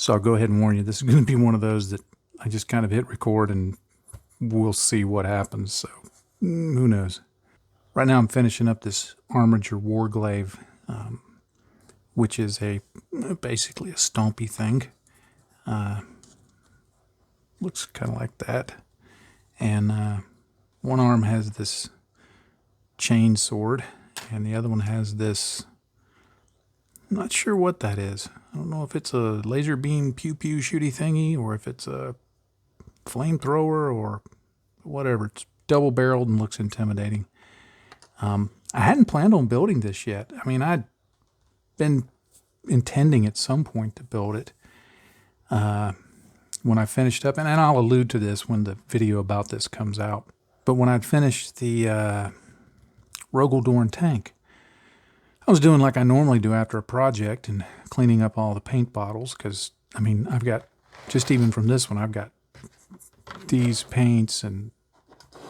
So I'll go ahead and warn you, this is going to be one of those that I just kind of hit record and we'll see what happens. So who knows? Right now I'm finishing up this Armiger Warglaive, which is basically a stompy thing. Looks kind of like that. And one arm has this chain sword and the other one has this, I'm not sure what that is. I don't know if it's a laser beam pew pew shooty thingy or if it's a flamethrower or whatever. It's double barreled and looks intimidating. I hadn't planned on building this yet. I mean, I'd been intending at some point to build it when I finished up, and I'll allude to this when the video about this comes out. But when I'd finished the Rogel tank, I was doing like I normally do after a project and cleaning up all the paint bottles because, I mean, I've got, just even from this one, I've got these paints and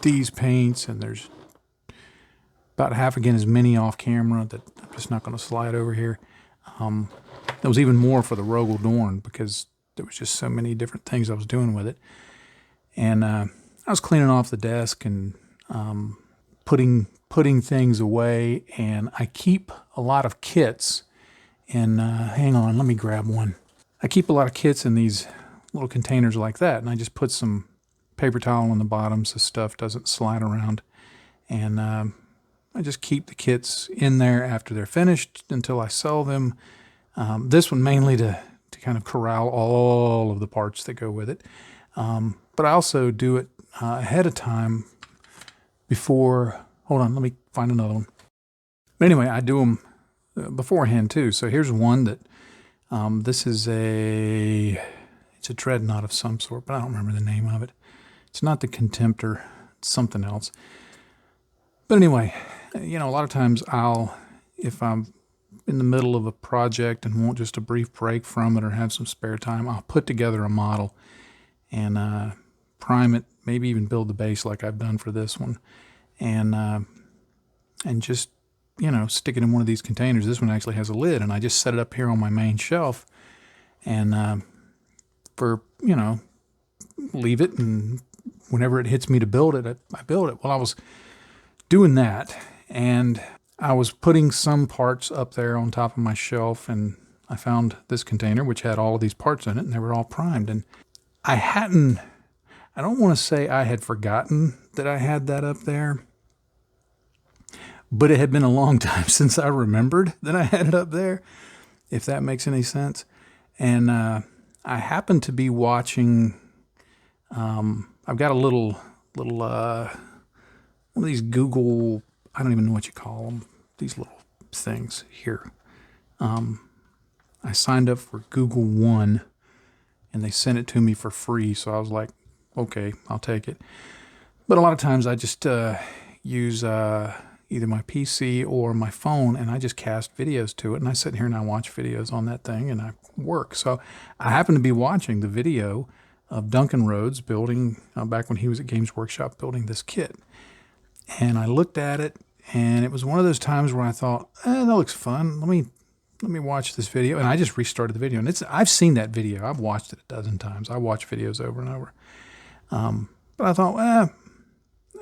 there's about half again as many off camera that I'm just not going to slide over here. There was even more for the Rogel because there was just so many different things I was doing with it. And I was cleaning off the desk and putting things away, and I keep a lot of kits in, hang on, let me grab one. I keep a lot of kits in these little containers like that, and I just put some paper towel on the bottom so stuff doesn't slide around. And I just keep the kits in there after they're finished until I sell them. This one mainly to kind of corral all of the parts that go with it. But I also do it ahead of time before, hold on, let me find another one. But anyway, I do them beforehand too. So here's one that, this is it's a dreadnought of some sort, but I don't remember the name of it. It's not the Contemptor, it's something else. But anyway, you know, a lot of times if I'm in the middle of a project and want just a brief break from it or have some spare time, I'll put together a model and prime it, maybe even build the base like I've done for this one, and just, you know, stick it in one of these containers. This one actually has a lid, and I just set it up here on my main shelf and for, you know, leave it, and whenever it hits me to build it, I build it. Well, I was doing that, and I was putting some parts up there on top of my shelf, and I found this container which had all of these parts in it, and they were all primed. And I don't want to say I had forgotten that I had that up there, but it had been a long time since I remembered that I had it up there, if that makes any sense. And I happened to be watching, I've got a little one of these Google, I don't even know what you call them, these little things here. I signed up for Google One, and they sent it to me for free, so I was like, okay, I'll take it. But a lot of times I just use either my PC or my phone, and I just cast videos to it, and I sit here and I watch videos on that thing, and I work. So I happen to be watching the video of Duncan Rhodes building, back when he was at Games Workshop, building this kit. And I looked at it, and it was one of those times where I thought, that looks fun. Let me watch this video. And I just restarted the video. And I've seen that video. I've watched it a dozen times. I watch videos over and over. But I thought,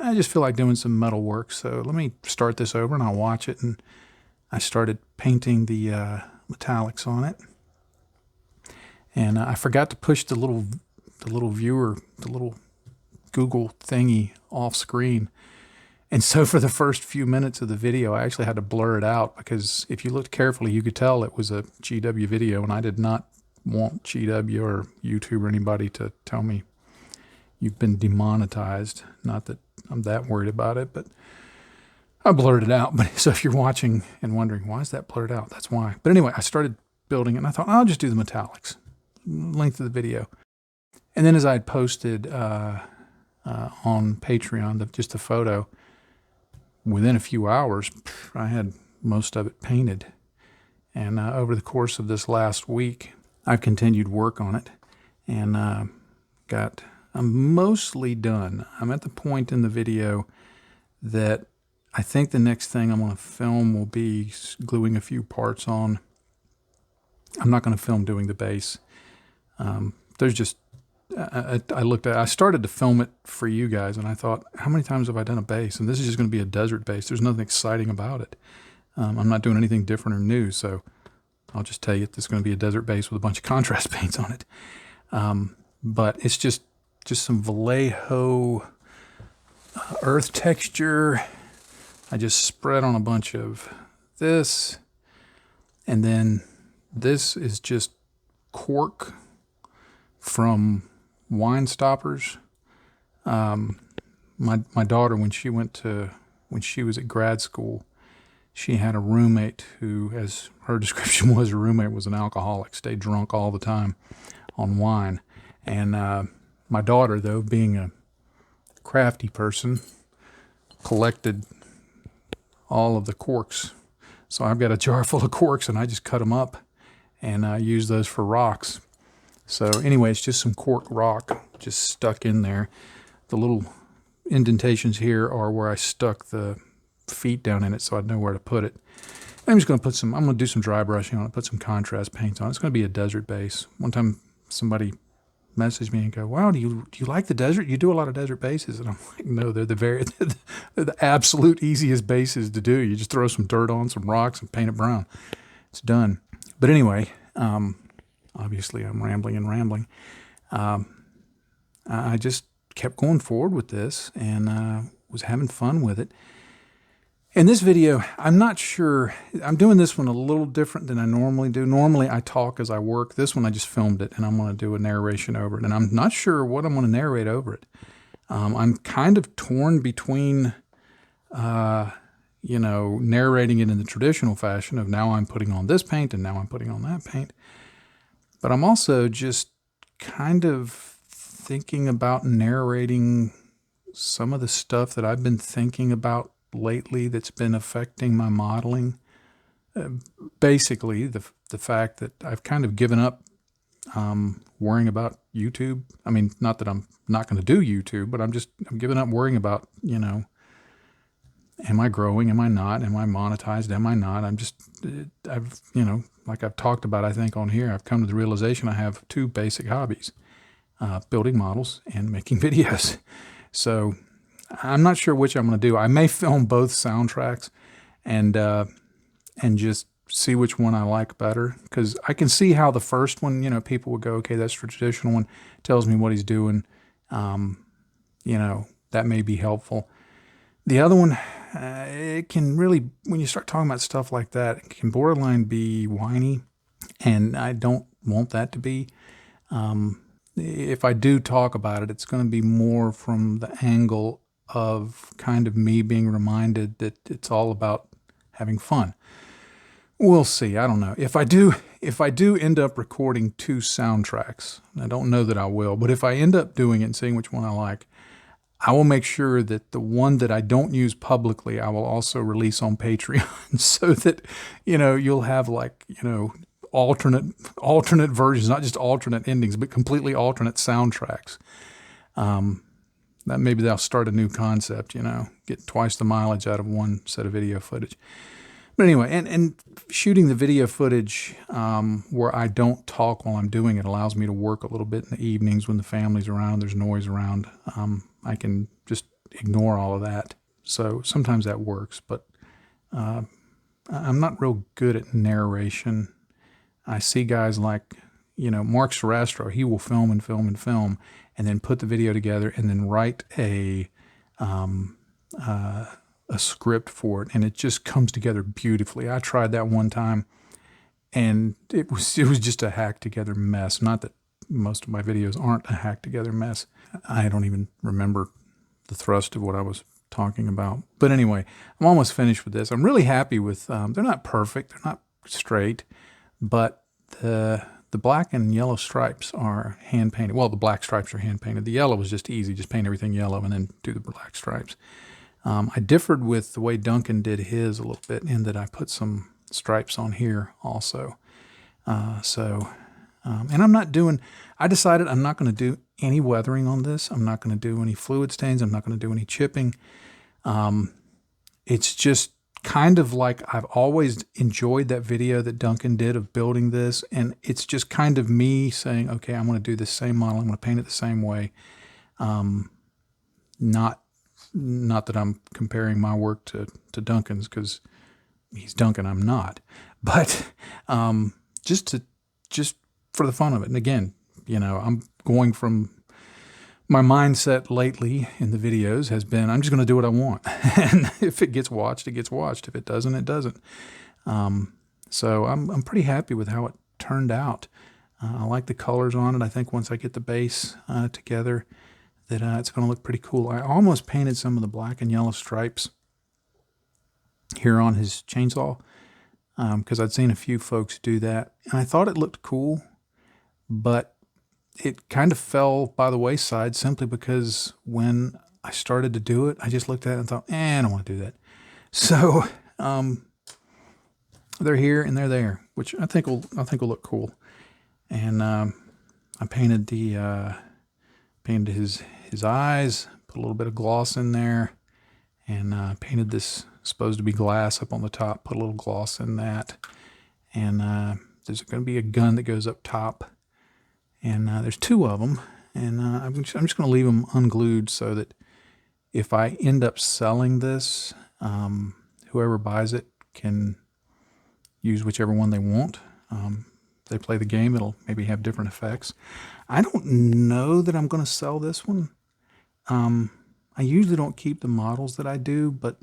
I just feel like doing some metal work, so let me start this over and I'll watch it. And I started painting the metallics on it. And I forgot to push the little viewer, the little Google thingy off screen. And so for the first few minutes of the video, I actually had to blur it out because if you looked carefully, you could tell it was a GW video, and I did not want GW or YouTube or anybody to tell me you've been demonetized. Not that I'm that worried about it, but I blurred it out. But so if you're watching and wondering, why is that blurred out? That's why. But anyway, I started building it, and I thought, I'll just do the metallics, length of the video. And then as I had posted on Patreon, just a photo, within a few hours, I had most of it painted. And over the course of this last week, I've continued work on it, and I'm mostly done. I'm at the point in the video that I think the next thing I'm going to film will be gluing a few parts on. I'm not going to film doing the base. There's just, I looked at, I started to film it for you guys, and I thought, how many times have I done a base? And this is just going to be a desert base. There's nothing exciting about it. I'm not doing anything different or new, so I'll just tell you this is going to be a desert base with a bunch of contrast paints on it. But it's just some Vallejo earth texture. I just spread on a bunch of this, and then this is just cork from wine stoppers. My daughter, when she was at grad school, she had a roommate who, as her description was, her roommate was an alcoholic, stayed drunk all the time on wine. And my daughter, though, being a crafty person, collected all of the corks. So I've got a jar full of corks, and I just cut them up and I use those for rocks. So anyway, it's just some cork rock just stuck in there. The little indentations here are where I stuck the feet down in it, so I'd know where to put it. I'm just going to I'm going to do some dry brushing on it, put some contrast paints on it. It's going to be a desert base. One time somebody messaged me and go, "Wow, do you like the desert? You do a lot of desert bases." And I'm like, "No, they're the absolute easiest bases to do. You just throw some dirt on, some rocks, and paint it brown. It's done." But anyway, obviously I'm rambling. I just kept going forward with this and was having fun with it. In this video, I'm not sure, I'm doing this one a little different than I normally do. Normally I talk as I work. This one I just filmed it, and I'm going to do a narration over it. And I'm not sure what I'm going to narrate over it. I'm kind of torn between, narrating it in the traditional fashion of now I'm putting on this paint and now I'm putting on that paint. But I'm also just kind of thinking about narrating some of the stuff that I've been thinking about lately that's been affecting my modeling. Basically, the fact that I've kind of given up worrying about YouTube. I mean, not that I'm not going to do YouTube, but I'm giving up worrying about, am I growing? Am I not? Am I monetized? Am I not? Like I've talked about, I think on here, I've come to the realization I have two basic hobbies, building models and making videos. So I'm not sure which I'm going to do. I may film both soundtracks and just see which one I like better, because I can see how the first one, people would go, okay, that's the traditional one, tells me what he's doing. That may be helpful. The other one, it can really, when you start talking about stuff like that, it can borderline be whiny, and I don't want that to be. If I do talk about it, it's going to be more from the angle of kind of me being reminded that it's all about having fun. We'll see. I don't know. If I do end up recording two soundtracks, I don't know that I will, but if I end up doing it and seeing which one I like, I will make sure that the one that I don't use publicly, I will also release on Patreon so that, you'll have alternate versions, not just alternate endings, but completely alternate soundtracks. That maybe they'll start a new concept, get twice the mileage out of one set of video footage. But anyway, and shooting the video footage where I don't talk while I'm doing it allows me to work a little bit in the evenings when the family's around, there's noise around. I can just ignore all of that. So sometimes that works, but I'm not real good at narration. I see guys like, Mark Sarastro, he will film and film and film and then put the video together and then write a script for it, and it just comes together beautifully. I tried that one time, and it was just a hack together mess. Not that most of my videos aren't a hack together mess. I don't even remember the thrust of what I was talking about. But anyway, I'm almost finished with this. I'm really happy with, they're not perfect, they're not straight, but the black and yellow stripes are hand painted. Well, the black stripes are hand painted. The yellow was just easy, just paint everything yellow and then do the black stripes. I differed with the way Duncan did his a little bit in that I put some stripes on here also. And I decided I'm not going to do any weathering on this. I'm not going to do any fluid stains. I'm not going to do any chipping. It's just kind of like I've always enjoyed that video that Duncan did of building this, and it's just kind of me saying, okay, I'm going to do the same model. I'm going to paint it the same way. Not that I'm comparing my work to Duncan's, because he's Duncan, I'm not. But just for the fun of it. And again, I'm going from my mindset lately in the videos has been, I'm just going to do what I want. And if it gets watched, it gets watched. If it doesn't, it doesn't. So I'm pretty happy with how it turned out. I like the colors on it. I think once I get the base together, that it's going to look pretty cool. I almost painted some of the black and yellow stripes here on his chainsaw, because I'd seen a few folks do that, and I thought it looked cool, but it kind of fell by the wayside simply because when I started to do it, I just looked at it and thought, I don't want to do that. So they're here and they're there, which I think will look cool. And I painted painted his eyes, put a little bit of gloss in there, and painted this supposed to be glass up on the top, put a little gloss in that. And there's going to be a gun that goes up top. And there's two of them, and I'm just going to leave them unglued so that if I end up selling this, whoever buys it can use whichever one they want. If they play the game, it'll maybe have different effects. I don't know that I'm going to sell this one. I usually don't keep the models that I do, but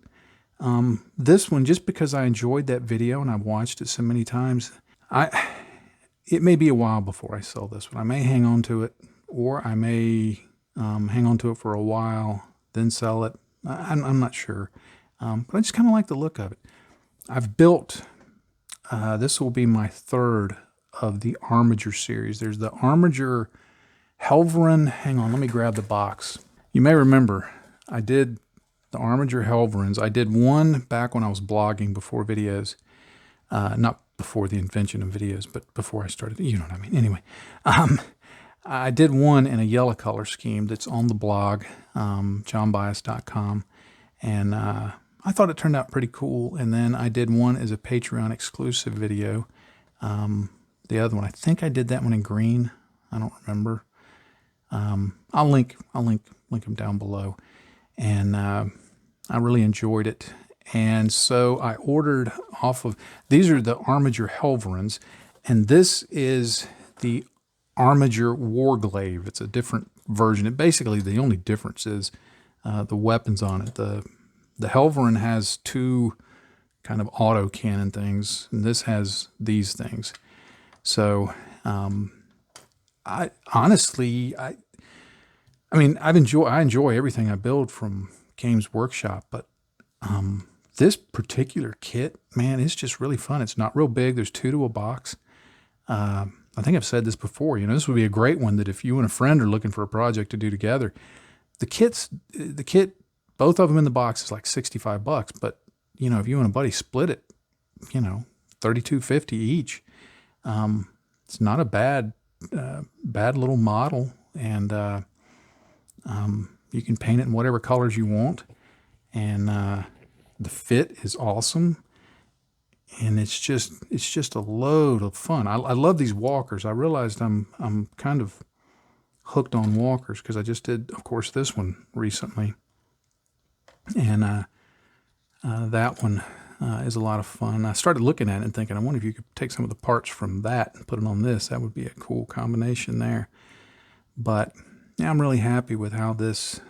this one, just because I enjoyed that video and I've watched it so many times, it may be a while before I sell this one. I may hang on to it, or I may hang on to it for a while, then sell it. I'm not sure. But I just kind of like the look of it. I've built, this will be my third of the Armiger series. There's the Armiger Helverin. Hang on, let me grab the box. You may remember I did the Armiger Helverins. I did one back when I was blogging before videos. Not before the invention of videos, but before I started, you know what I mean. Anyway, I did one in a yellow color scheme that's on the blog, johnbias.com, and I thought it turned out pretty cool. And then I did one as a Patreon exclusive video. The other one, I think I did that one in green. I don't remember. I'll link them down below. And I really enjoyed it. And so I ordered off of, these are the Armiger Helverins, and this is the Armiger Warglaive. It's a different version. It basically, the only difference is the weapons on it. The Helverin has two kind of auto cannon things, and this has these things. So I honestly enjoy everything I build from Games Workshop, but this particular kit, man, it's just really fun. It's not real big. There's 2 to a box. I think I've said this before. This would be a great one that if you and a friend are looking for a project to do together, the kit, both of them in the box is like $65. But if you and a buddy split it, $32.50 each. It's not a bad little model, and you can paint it in whatever colors you want. And the fit is awesome, and it's just a load of fun. I love these walkers. I realized I'm kind of hooked on walkers because I just did, of course, this one recently, and that one is a lot of fun. I started looking at it and thinking, I wonder if you could take some of the parts from that and put it on this. That would be a cool combination there. But yeah, I'm really happy with how this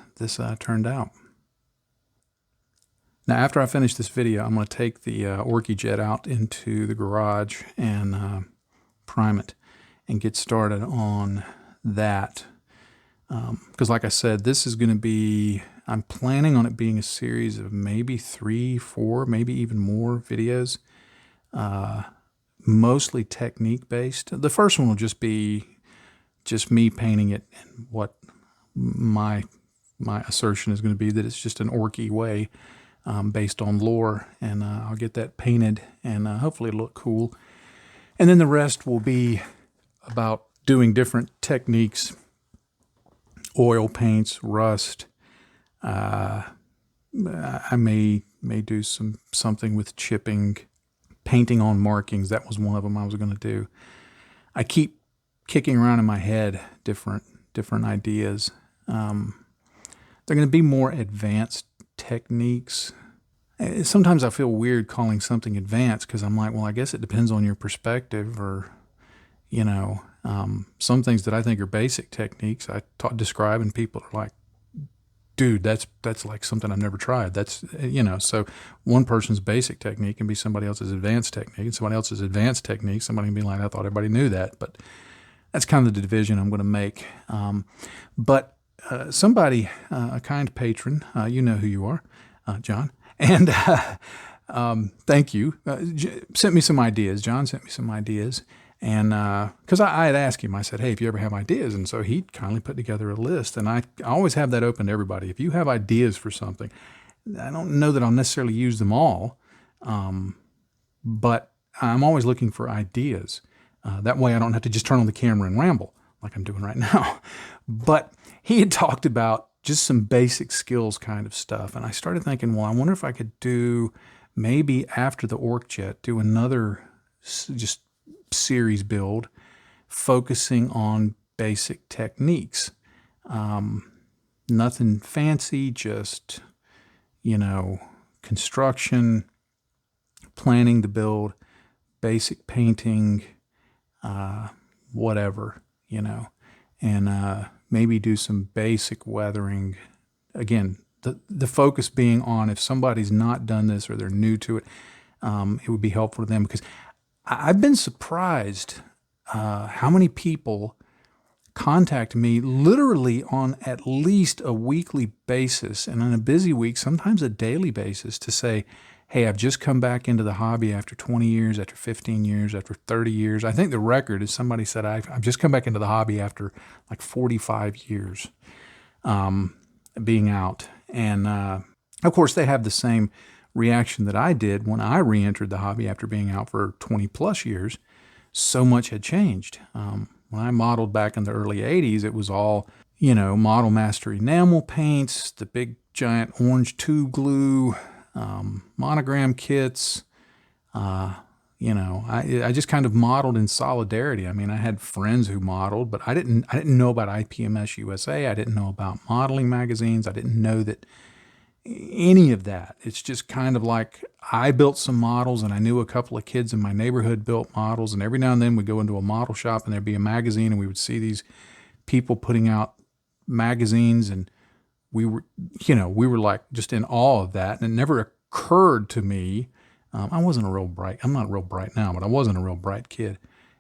turned out. Now, after I finish this video, I'm going to take the Orky Jet out into the garage and prime it and get started on that. Because like I said, this is going to be, I'm planning on it being a series of maybe 3, 4, maybe even more videos, mostly technique based. The first one will just be just me painting it, and what my assertion is going to be that it's just an Orky way. Based on lore, and I'll get that painted, and hopefully it'll look cool. And then the rest will be about doing different techniques, oil paints, rust, I may do something with chipping, painting on markings. That was one of them I was going to do. I keep kicking around in my head different ideas. They're going to be more advanced techniques. Sometimes I feel weird calling something advanced because I'm like, well, I guess it depends on your perspective, or some things that I think are basic techniques I describe, and people are like, dude, that's like something I've never tried. That's, so one person's basic technique can be somebody else's advanced technique, and somebody else's advanced technique, somebody can be like, I thought everybody knew that. But that's kind of the division I'm going to make. But somebody, a kind patron, you know who you are, John, and thank you, sent me some ideas. John sent me some ideas. And because I had asked him, I said, hey, if you ever have ideas. And so he kindly put together a list. And I always have that open to everybody. If you have ideas for something, I don't know that I'll necessarily use them all, but I'm always looking for ideas. That way I don't have to just turn on the camera and ramble like I'm doing right now. But he had talked about just some basic skills kind of stuff. And I started thinking, well, I wonder if I could do, maybe after the OrcJet, do another just series build focusing on basic techniques. Nothing fancy, just, construction, planning the build, basic painting, whatever, and maybe do some basic weathering. Again, the focus being on, if somebody's not done this or they're new to it, it would be helpful to them, because I've been surprised how many people contact me literally on at least a weekly basis, and on a busy week, sometimes a daily basis, to say, hey, I've just come back into the hobby after 20 years, after 15 years, after 30 years. I think the record is somebody said, I've just come back into the hobby after like 45 years being out. And of course, they have the same reaction that I did when I re-entered the hobby after being out for 20 plus years. So much had changed. When I modeled back in the early 80s, it was all, Model Master enamel paints, the big giant orange tube glue, monogram kits. I just kind of modeled in solidarity. I mean, I had friends who modeled, but I didn't know about IPMS USA. I didn't know about modeling magazines. I didn't know that any of that. It's just kind of like I built some models, and I knew a couple of kids in my neighborhood built models, and every now and then we'd go into a model shop and there'd be a magazine, and we would see these people putting out magazines, and we were like just in awe of that. And it never occurred to me, I'm not real bright now, but I wasn't a real bright kid.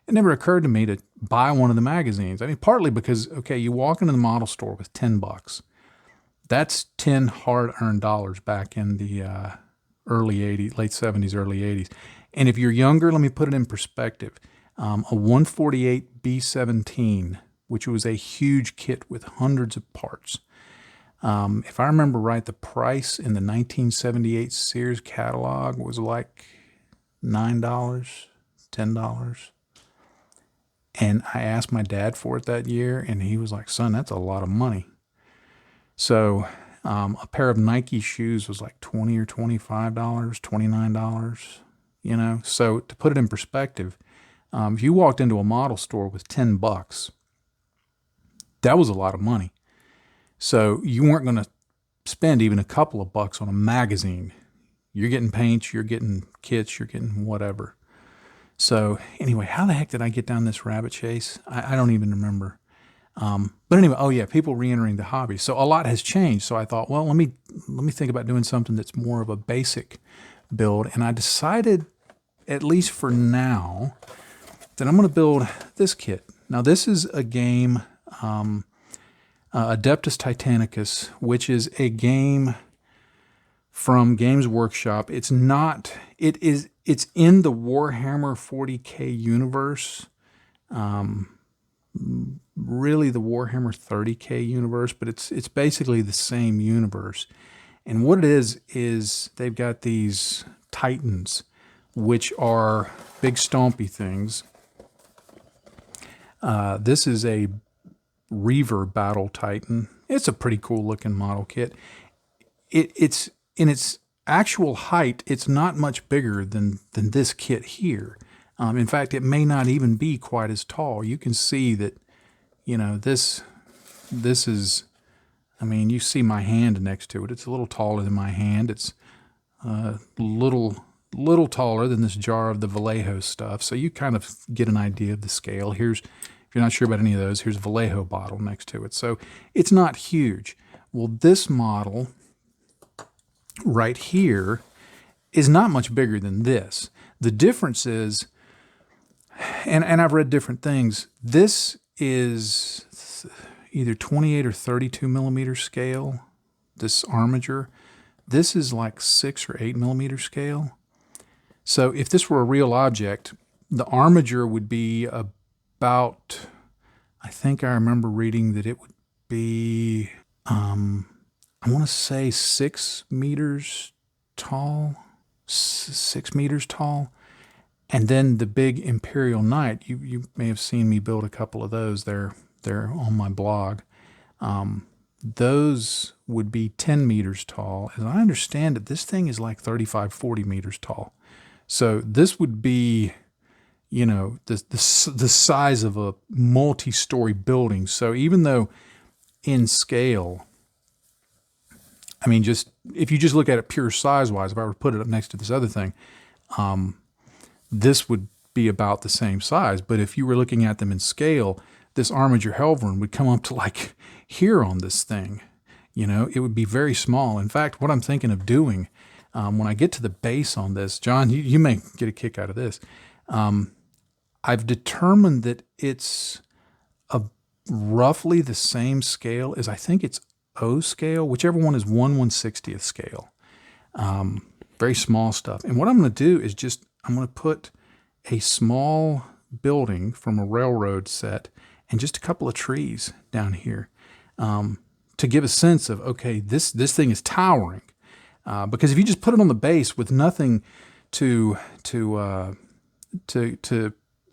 It never occurred to me to buy one of the magazines. I mean, partly because, okay, you walk into the model store with $10. That's 10 hard-earned dollars back in the early 80s, late 70s, early 80s. And if you're younger, let me put it in perspective. A 148 B17, which was a huge kit with hundreds of parts. If I remember right, the price in the 1978 Sears catalog was like $9, $10. And I asked my dad for it that year, and he was like, son, that's a lot of money. So a pair of Nike shoes was like $20 or $25, $29, So to put it in perspective, if you walked into a model store with $10, that was a lot of money. So you weren't going to spend even a couple of bucks on a magazine. You're getting paints, you're getting kits, you're getting whatever. So anyway, how the heck did I get down this rabbit chase? I don't even remember. But anyway, oh yeah, people re-entering the hobby. So a lot has changed. So I thought, well, let me think about doing something that's more of a basic build. And I decided, at least for now, that I'm going to build this kit. Now this is a game, Adeptus Titanicus, which is a game from Games Workshop. It's in the Warhammer 40K universe. Really the Warhammer 30K universe, but it's basically the same universe. And what it is they've got these titans, which are big stompy things. This is a Reaver Battle Titan. It's a pretty cool looking model kit. It's in its actual height, it's not much bigger than this kit here. In fact, it may not even be quite as tall. You can see that, you know, this is, I mean, you see my hand next to it. It's a little taller than my hand. It's a little taller than this jar of the Vallejo stuff. So you kind of get an idea of the scale. Here's, if you're not sure about any of those, here's a Vallejo bottle next to it. So it's not huge. Well, this model right here is not much bigger than this. The difference is, and I've read different things, this is either 28 or 32 millimeter scale, this armature. This is like 6 or 8 millimeter scale. So if this were a real object, the armature would be about, I think I remember reading that it would be, I want to say 6 meters tall, 6 meters tall. And then the big Imperial Knight, you may have seen me build a couple of those. They're on my blog. Those would be 10 meters tall. As I understand it, this thing is like 35, 40 meters tall. So this would be, you know, the size of a multi-story building. So even though in scale, I mean, just if you just look at it pure size-wise, if I were to put it up next to this other thing, this would be about the same size. But if you were looking at them in scale, this armature Helverin would come up to like here on this thing. You know, it would be very small. In fact, what I'm thinking of doing, when I get to the base on this, John, you may get a kick out of this. I've determined that it's roughly the same scale as, I think it's O scale, whichever one is 1/160th scale. Very small stuff. And what I'm going to do is just, I'm going to put a small building from a railroad set and just a couple of trees down here to give a sense of, okay, this thing is towering. Because if you just put it on the base with nothing to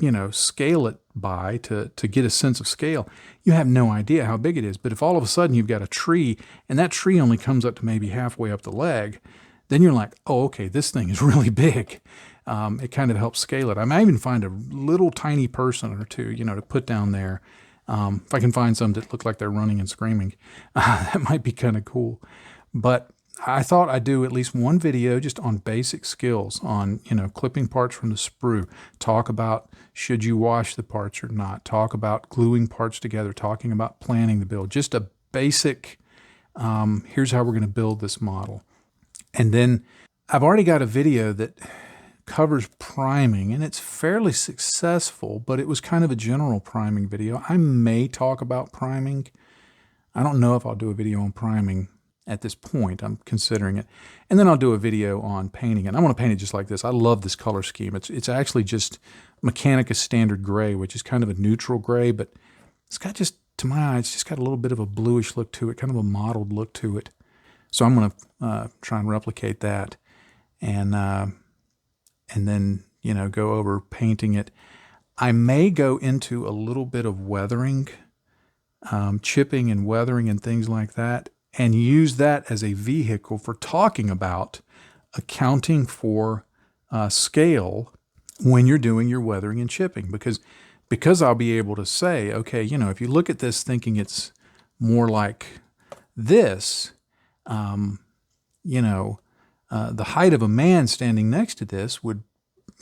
you know, scale it by, to get a sense of scale, you have no idea how big it is. But if all of a sudden you've got a tree and that tree only comes up to maybe halfway up the leg, then you're like, oh, okay, this thing is really big. It kind of helps scale it. I might even find a little tiny person or two, you know, to put down there. If I can find some that look like they're running and screaming, that might be kind of cool. But I thought I'd do at least one video just on basic skills on, you know, clipping parts from the sprue, talk about should you wash the parts or not, talk about gluing parts together, talking about planning the build, just a basic, here's how we're going to build this model. And then I've already got a video that covers priming, and it's fairly successful, but it was kind of a general priming video. I may talk about priming. I don't know if I'll do a video on priming at this point. I'm considering it. And then I'll do a video on painting it. I want to paint it just like this. I love this color scheme. It's actually just Mechanica Standard Gray, which is kind of a neutral gray, but it's got just, to my eye, it's just got a little bit of a bluish look to it, kind of a mottled look to it. So I'm going to try and replicate that, and then, you know, go over painting it. I may go into a little bit of weathering, chipping and weathering and things like that, and use that as a vehicle for talking about accounting for scale when you're doing your weathering and chipping. Because I'll be able to say, okay, you know, if you look at this thinking it's more like this, you know, the height of a man standing next to this would,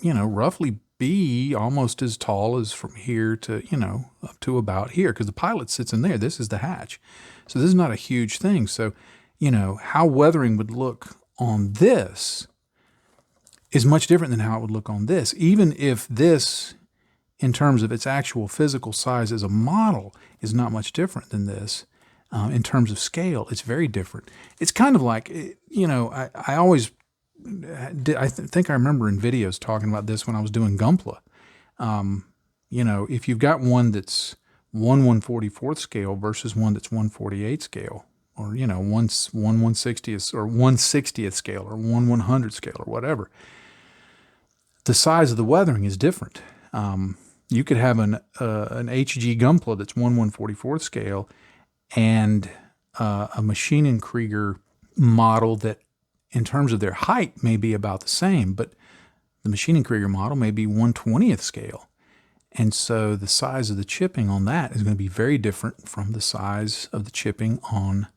you know, roughly be almost as tall as from here to, you know, up to about here, because the pilot sits in there. This is the hatch. So this is not a huge thing. So, you know, how weathering would look on this is much different than how it would look on this. Even if this, in terms of its actual physical size as a model, is not much different than this, in terms of scale, it's very different. It's kind of like, you know, I always did, I think I remember in videos talking about this when I was doing Gunpla. You know, if you've got one that's 1/144th scale versus one that's 1/48 scale, or, you know, 1/160th or 1/60th scale or 1/100 scale or whatever, the size of the weathering is different. You could have an HG Gunpla that's 1/144th scale and a Maschinenkrieger model that in terms of their height may be about the same, but the Maschinen Krieger model may be 1/20th scale. And so the size of the chipping on that is going to be very different from the size of the chipping on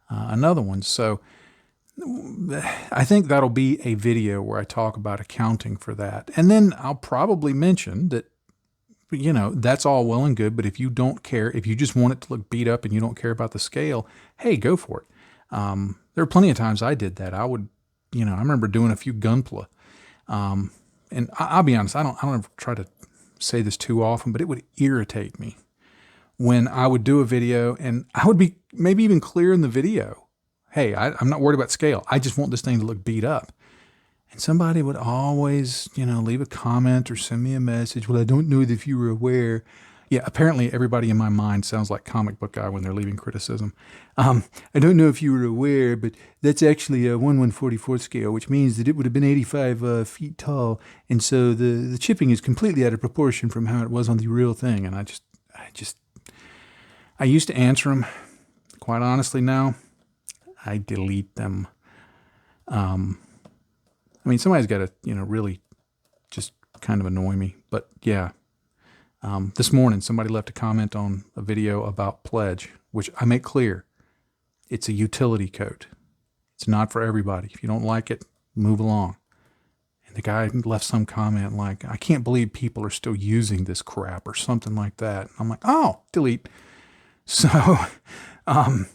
another one. So I think that'll be a video where I talk about accounting for that. And then I'll probably mention that, that's all well and good, but if you don't care, if you just want it to look beat up and you don't care about the scale, hey, go for it. There are plenty of times I did that. I remember doing a few Gunpla. And I'll be honest, I don't ever try to say this too often, but it would irritate me when I would do a video and I would be maybe even clear in the video. Hey, I'm not worried about scale. I just want this thing to look beat up. And somebody would always, leave a comment or send me a message. Well, I don't know if you were aware. Yeah, apparently everybody in my mind sounds like comic book guy when they're leaving criticism. I don't know if you were aware, but that's actually a 1/144th scale, which means that it would have been 85 feet tall. And so the chipping is completely out of proportion from how it was on the real thing. And I used to answer them. Quite honestly now, I delete them. Somebody's got to, really just kind of annoy me. But yeah. This morning, somebody left a comment on a video about pledge, which I make clear. It's a utility code. It's not for everybody. If you don't like it, move along. And the guy left some comment like, I can't believe people are still using this crap or something like that. I'm like, oh, delete. So, I'm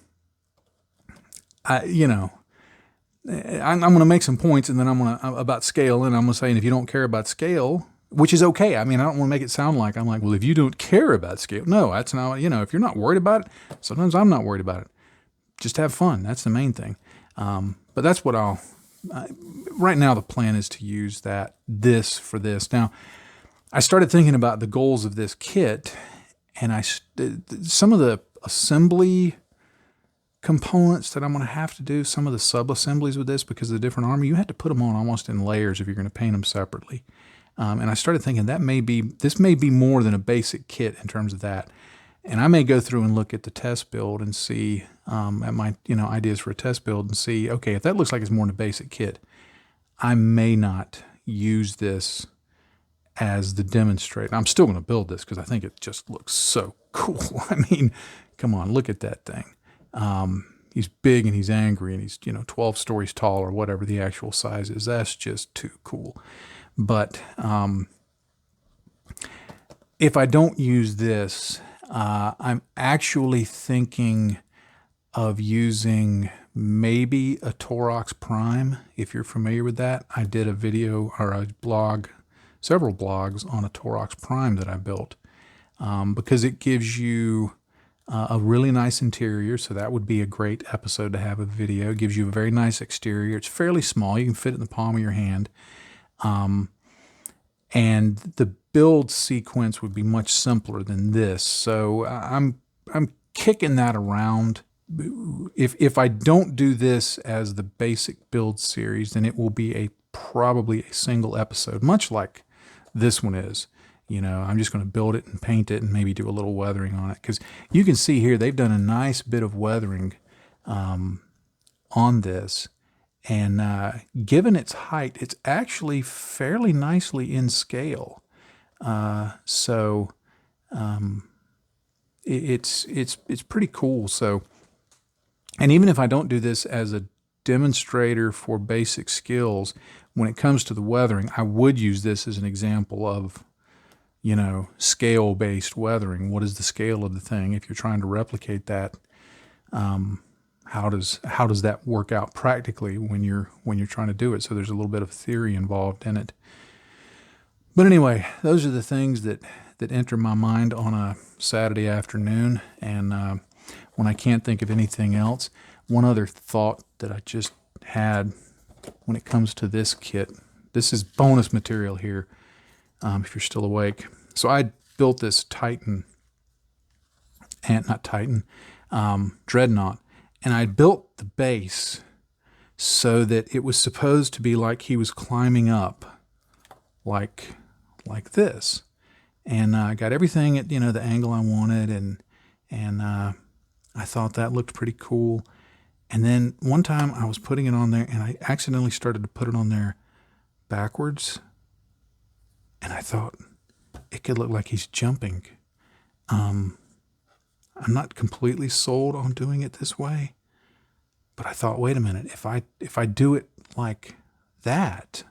going to make some points and then about scale, and I'm going to say, and if you don't care about scale, which is okay. I don't want to make it sound like I'm like, well, if you don't care about scale, no, that's not, if you're not worried about it, sometimes I'm not worried about it. Just have fun. That's the main thing. But that's what right now the plan is to use this for this. Now, I started thinking about the goals of this kit, and some of the assembly components that I'm going to have to do, some of the sub-assemblies with this, because of the different armor, you have to put them on almost in layers if you're going to paint them separately. And I started thinking this may be more than a basic kit in terms of that. And I may go through and look at the test build and see, at my, ideas for a test build and see, okay, if that looks like it's more than a basic kit, I may not use this as the demonstrator. I'm still going to build this because I think it just looks so cool. Come on, look at that thing. He's big and he's angry and he's, 12 stories tall or whatever the actual size is. That's just too cool. But if I don't use this, I'm actually thinking of using maybe a Torox Prime. If you're familiar with that, I did a video or a blog, several blogs on a Torox Prime that I built because it gives you a really nice interior. So that would be a great episode to have a video. It gives you a very nice exterior. It's fairly small. You can fit it in the palm of your hand. And the build sequence would be much simpler than this. So I'm kicking that around. If I don't do this as the basic build series, then it will be probably a single episode, much like this one is. I'm just going to build it and paint it and maybe do a little weathering on it. Because you can see here, they've done a nice bit of weathering on this. And given its height, it's actually fairly nicely in scale. So it's pretty cool. So, and even if I don't do this as a demonstrator for basic skills, when it comes to the weathering, I would use this as an example of, scale-based weathering. What is the scale of the thing? If you're trying to replicate that, how does that work out practically when you're trying to do it? So there's a little bit of theory involved in it. But anyway, those are the things that enter my mind on a Saturday afternoon, and when I can't think of anything else. One other thought that I just had when it comes to this kit. This is bonus material here, if you're still awake. So I built this Dreadnought. And I built the base so that it was supposed to be like he was climbing up, like this. And I got everything at the angle I wanted, and I thought that looked pretty cool. And then one time I was putting it on there and I accidentally started to put it on there backwards. And I thought it could look like he's jumping. I'm not completely sold on doing it this way, but I thought, wait a minute, if I do it like that,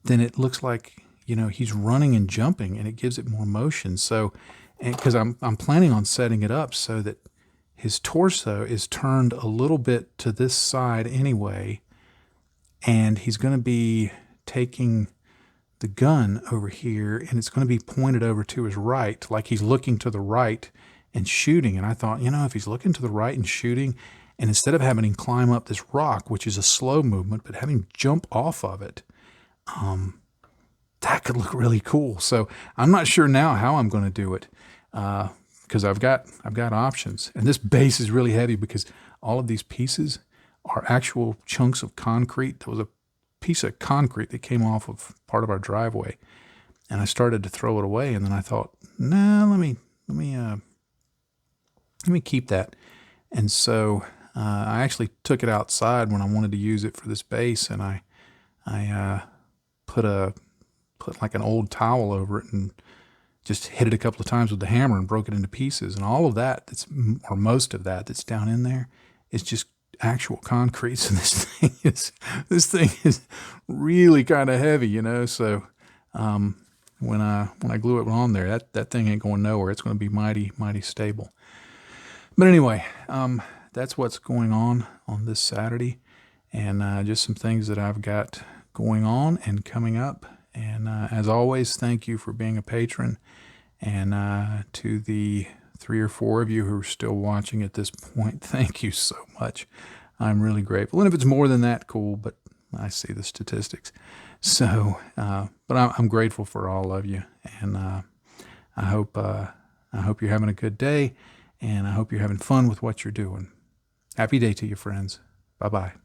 then it looks like, he's running and jumping and it gives it more motion. So, because I'm planning on setting it up so that his torso is turned a little bit to this side anyway, and he's going to be taking the gun over here and it's going to be pointed over to his right, like he's looking to the right and shooting. And I thought, if he's looking to the right and shooting, and instead of having him climb up this rock, which is a slow movement, but having him jump off of it, that could look really cool. So I'm not sure now how I'm going to do it, because I've got options. And this base is really heavy because all of these pieces are actual chunks of concrete. There was a piece of concrete that came off of part of our driveway, and I started to throw it away. And then I thought, nah, let me keep that. And so I actually took it outside when I wanted to use it for this base, and I put like an old towel over it and just hit it a couple of times with the hammer and broke it into pieces. And all of that or most of that that's down in there is just actual concrete. So this thing is really kind of heavy, So when I glue it on there, that thing ain't going nowhere. It's going to be mighty stable. But anyway, that's what's going on this Saturday, and just some things that I've got going on and coming up. And as always, thank you for being a patron. And to the 3 or 4 of you who are still watching at this point, thank you so much. I'm really grateful. And if it's more than that, cool, but I see the statistics. So, but I'm grateful for all of you. And I hope you're having a good day, and I hope you're having fun with what you're doing. Happy day to you, friends. Bye-bye.